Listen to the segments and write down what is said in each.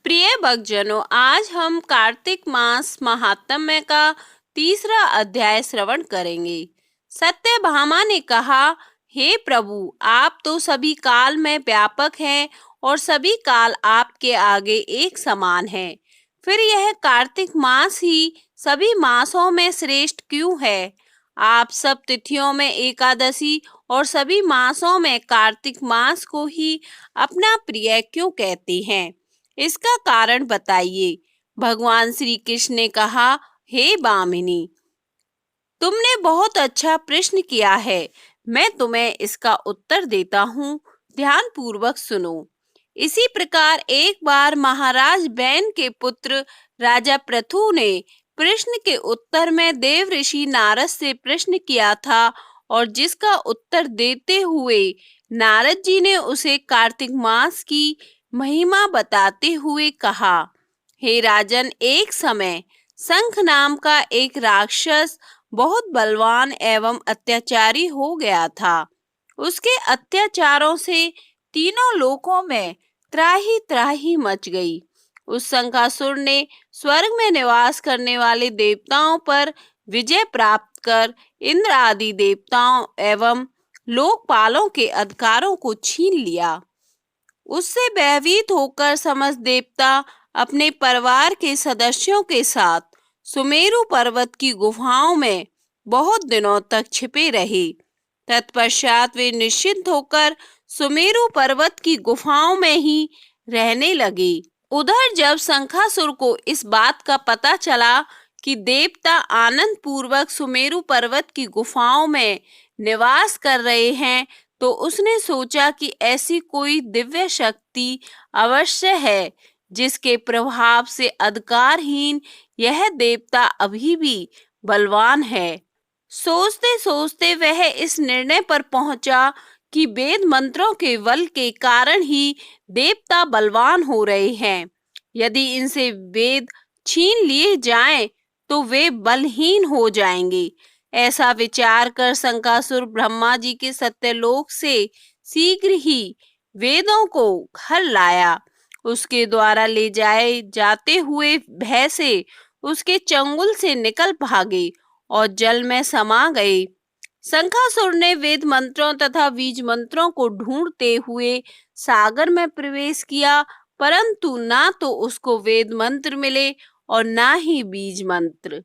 प्रिय भक्तजनों, आज हम कार्तिक मास महात्म्य का तीसरा अध्याय श्रवण करेंगे। सत्यभामा ने कहा, हे प्रभु, आप तो सभी काल में व्यापक हैं और सभी काल आपके आगे एक समान है। फिर यह कार्तिक मास ही सभी मासों में श्रेष्ठ क्यों है? आप सब तिथियों में एकादशी और सभी मासों में कार्तिक मास को ही अपना प्रिय क्यों कहते हैं? इसका कारण बताइए। भगवान श्री कृष्ण ने कहा, हे बामिनी, तुमने बहुत अच्छा प्रश्न किया है। मैं तुम्हें इसका उत्तर देता हूँ, ध्यान पूर्वक सुनो। इसी प्रकार एक बार महाराज बैन के पुत्र राजा पृथु ने प्रश्न के उत्तर में देव ऋषि नारद से प्रश्न किया था और जिसका उत्तर देते हुए नारद जी ने उसे कार्तिक मास की महिमा बताते हुए कहा, हे राजन, एक समय शंख नाम का एक राक्षस बहुत बलवान एवं अत्याचारी हो गया था। उसके अत्याचारों से तीनों लोकों में त्राही त्राही मच गई। उस शंखासुर ने स्वर्ग में निवास करने वाले देवताओं पर विजय प्राप्त कर इंद्र आदि देवताओं एवं लोकपालों के अधिकारों को छीन लिया। उससे भयभीत होकर समस्त देवता अपने परिवार के सदस्यों के साथ सुमेरु पर्वत की गुफाओं में बहुत दिनों तक छिपे रहे। तत्पश्चात वे निश्चिंत होकर सुमेरु पर्वत की गुफाओं में ही रहने लगे। उधर जब शंखासुर को इस बात का पता चला कि देवता आनंद पूर्वक सुमेरु पर्वत की गुफाओं में निवास कर रहे हैं, तो उसने सोचा कि ऐसी कोई दिव्य शक्ति अवश्य है जिसके प्रभाव से अधिकारहीन यह देवता अभी भी बलवान है। सोचते सोचते वह इस निर्णय पर पहुंचा कि वेद मंत्रों के बल के कारण ही देवता बलवान हो रहे हैं। यदि इनसे वेद छीन लिए जाएं तो वे बलहीन हो जाएंगे। ऐसा विचार कर शंखासुर ब्रह्मा जी के सत्यलोक से शीघ्र ही वेदों को घर लाया। उसके द्वारा ले जाए जाते हुए भय से उसके चंगुल से निकल भागे और जल में समा गए। शंखासुर ने वेद मंत्रों तथा बीज मंत्रों को ढूंढते हुए सागर में प्रवेश किया, परंतु ना तो उसको वेद मंत्र मिले और ना ही बीज मंत्र।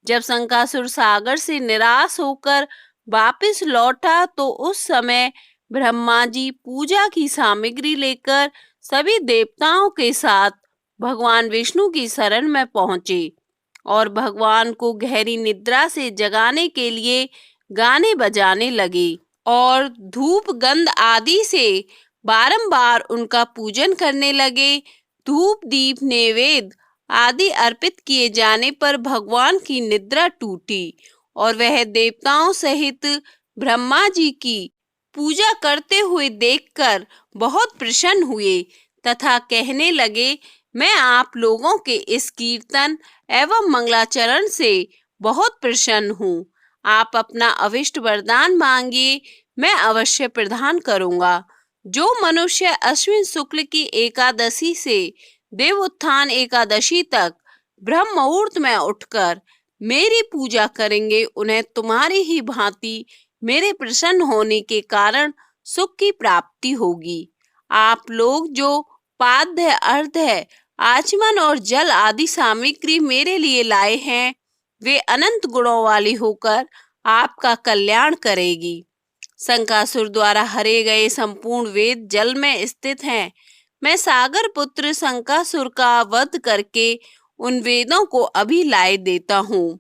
जब शंखासुर सागर से निराश होकर वापस लौटा तो उस समय ब्रह्मा जी पूजा की सामग्री लेकर सभी देवताओं के साथ भगवान विष्णु की शरण में पहुंचे और भगवान को गहरी निद्रा से जगाने के लिए गाने बजाने लगे और धूप गंध आदि से बारंबार उनका पूजन करने लगे। धूप दीप नैवेद्य आदि अर्पित किए जाने पर भगवान की निद्रा टूटी और वह देवताओं सहित ब्रह्मा जी की पूजा करते हुए देखकर बहुत प्रसन्न हुए तथा कहने लगे, मैं आप लोगों के इस कीर्तन एवं मंगलाचरण से बहुत प्रसन्न हूँ। आप अपना अभिष्ट वरदान मांगिए, मैं अवश्य प्रदान करूँगा। जो मनुष्य अश्विन शुक्ल की एकादशी से देवोत्थान एकादशी तक ब्रह्म मुहूर्त में उठकर मेरी पूजा करेंगे, उन्हें तुम्हारी ही भांति मेरे प्रसन्न होने के कारण सुख की प्राप्ति होगी। आप लोग जो पाद्य, अर्घ्य, आचमन और जल आदि सामग्री मेरे लिए लाए हैं, वे अनंत गुणों वाली होकर आपका कल्याण करेगी। शंखासुर द्वारा हरे गए संपूर्ण वेद जल में स्थित हैं। मैं सागर पुत्र शंखासुर का वध करके उन वेदों को अभी लाए देता हूँ।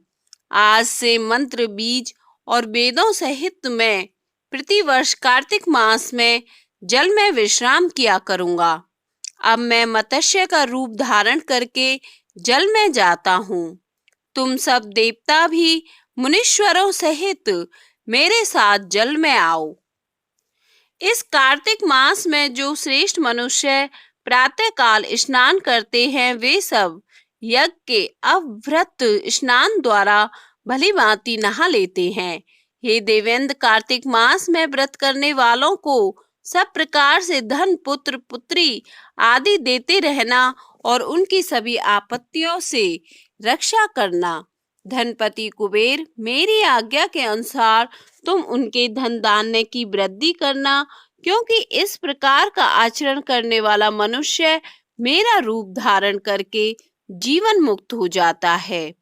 आज से मंत्र, बीज और वेदों सहित मैं प्रतिवर्ष कार्तिक मास में जल में विश्राम किया करूँगा। अब मैं मत्स्य का रूप धारण करके जल में जाता हूँ। तुम सब देवता भी मुनीश्वरों सहित मेरे साथ जल में आओ। इस कार्तिक मास में जो श्रेष्ठ मनुष्य प्रातः काल स्नान करते हैं, वे सब यज्ञ के अवृत स्नान द्वारा भली भांति नहा लेते हैं। हे देवेंद्र, कार्तिक मास में व्रत करने वालों को सब प्रकार से धन, पुत्र, पुत्री आदि देते रहना और उनकी सभी आपत्तियों से रक्षा करना। धनपति कुबेर, मेरी आज्ञा के अनुसार तुम उनके धन धान्य की वृद्धि करना, क्योंकि इस प्रकार का आचरण करने वाला मनुष्य मेरा रूप धारण करके जीवन मुक्त हो जाता है।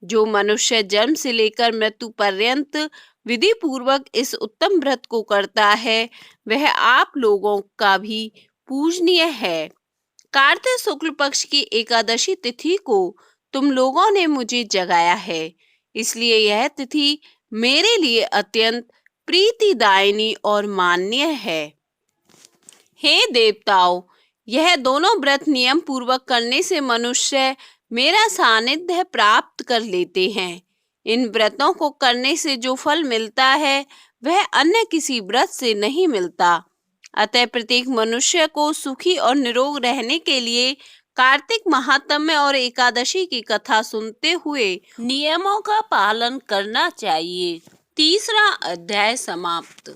जो मनुष्य जन्म से लेकर मृत्यु पर्यंत विधि पूर्वक इस उत्तम व्रत को करता है, वह आप लोगों का भी पूजनीय है। कार्तिक शुक्ल पक्ष की एकादशी तिथि को तुम लोगों ने मुझे जगाया है, इसलिए यह तिथि मेरे लिए अत्यंत प्रीतिदायिनी और मान्य है। हे देवताओं, यह दोनों व्रत नियम पूर्वक करने से मनुष्य मेरा सानिध्य प्राप्त कर लेते हैं। इन व्रतों को करने से जो फल मिलता है वह अन्य किसी व्रत से नहीं मिलता। अतः प्रत्येक मनुष्य को सुखी और निरोग रहने के लिए कार्तिक महात्म्य और एकादशी की कथा सुनते हुए नियमों का पालन करना चाहिए। तीसरा अध्याय समाप्त।